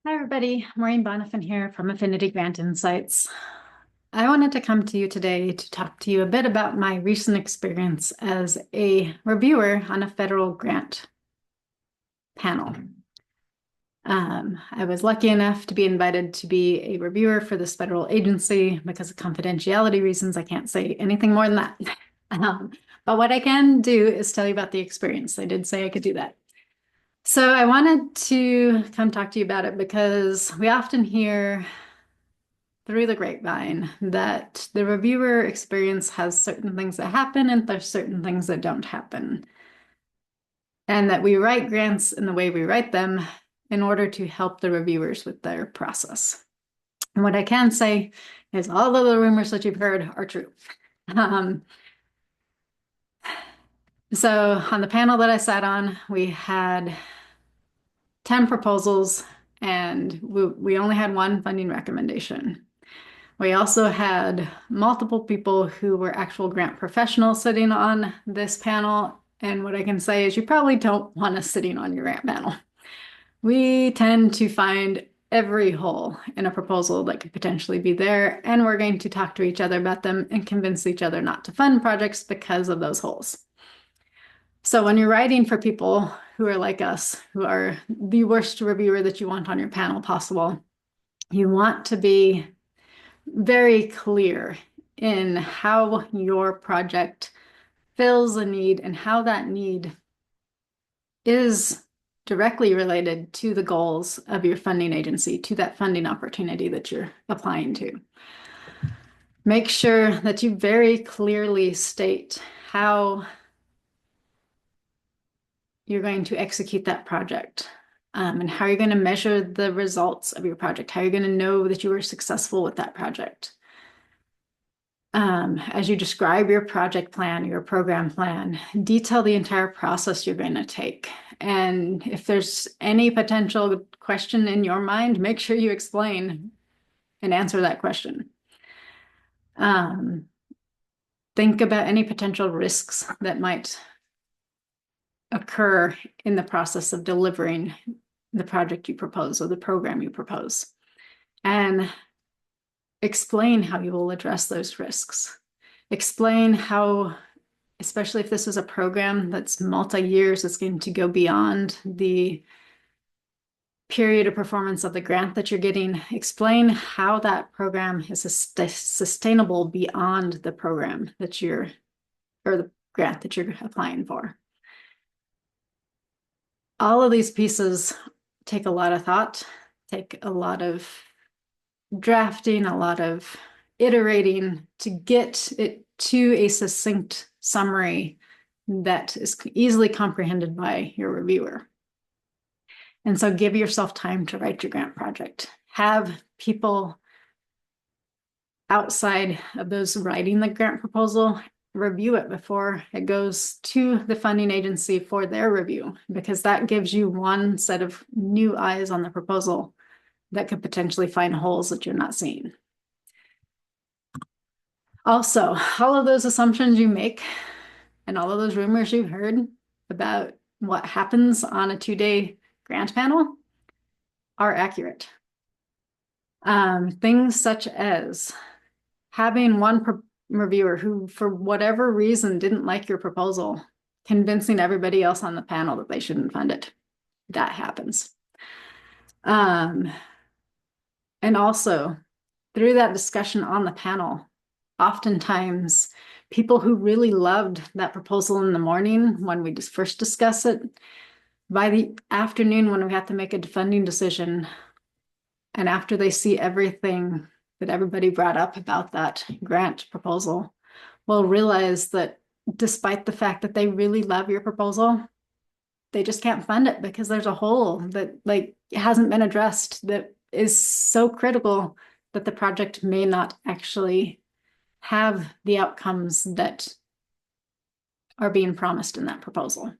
Hi, everybody. Maureen Bonifant here from Affinity Grant Insights. I wanted to come to you today to talk to you a bit about my recent experience as a reviewer on a federal grant panel. I was lucky enough to be invited to be a reviewer for this federal agency. Because of confidentiality reasons, I can't say anything more than that. But what I can do is tell you about the experience. I did say I could do that. So I wanted to come talk to you about it because we often hear through the grapevine that the reviewer experience has certain things that happen and there's certain things that don't happen. And that we write grants in the way we write them in order to help the reviewers with their process. And what I can say is all of the rumors that you've heard are true. So on the panel that I sat on, we had 10 proposals and we only had one funding recommendation. We also had multiple people who were actual grant professionals sitting on this panel. And what I can say is you probably don't want us sitting on your grant panel. We tend to find every hole in a proposal that could potentially be there, and we're going to talk to each other about them and convince each other not to fund projects because of those holes. So when you're writing for people who are like us, who are the worst reviewer that you want on your panel possible, you want to be very clear in how your project fills a need and how that need is directly related to the goals of your funding agency, to that funding opportunity that you're applying to. Make sure that you very clearly state how you're going to execute that project, and how you're going to measure the results of your project, how you're going to know that you were successful with that project. As you describe your project plan, your program plan, detail the entire process you're going to take. And if there's any potential question in your mind, make sure you explain and answer that question. Think about any potential risks that might occur in the process of delivering the project you propose or the program you propose. And explain how you will address those risks. Explain how, especially if this is a program that's multi-years, it's going to go beyond the period of performance of the grant that you're getting. Explain how that program is sustainable beyond the program that you're, or the grant that you're applying for. All of these pieces take a lot of thought, take a lot of drafting, a lot of iterating to get it to a succinct summary that is easily comprehended by your reviewer. And so give yourself time to write your grant project. Have people outside of those writing the grant proposal review it before it goes to the funding agency for their review, because that gives you one set of new eyes on the proposal that could potentially find holes that you're not seeing. Also, all of those assumptions you make and all of those rumors you've heard about what happens on a 2-day grant panel are accurate. Things such as having one reviewer who, for whatever reason, didn't like your proposal, convincing everybody else on the panel that they shouldn't fund it. That happens. And also, through that discussion on the panel, oftentimes people who really loved that proposal in the morning when we just first discuss it, by the afternoon when we have to make a funding decision, and after they see everything that everybody brought up about that grant proposal, will realize that despite the fact that they really love your proposal, they just can't fund it because there's a hole that hasn't been addressed that is so critical that the project may not actually have the outcomes that are being promised in that proposal.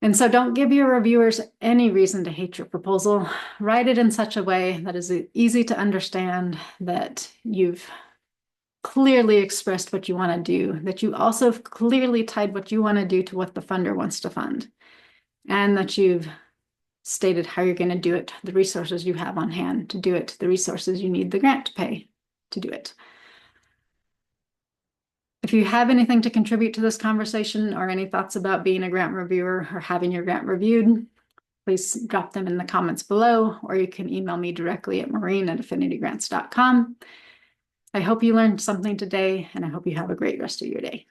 And so don't give your reviewers any reason to hate your proposal. Write it in such a way that is easy to understand, that you've clearly expressed what you want to do, that you also clearly tied what you want to do to what the funder wants to fund, and that you've stated how you're going to do it, the resources you have on hand to do it, the resources you need the grant to pay to do it. If you have anything to contribute to this conversation or any thoughts about being a grant reviewer or having your grant reviewed, please drop them in the comments below, or you can email me directly at maureen@affinitygrants.com. I hope you learned something today, and I hope you have a great rest of your day.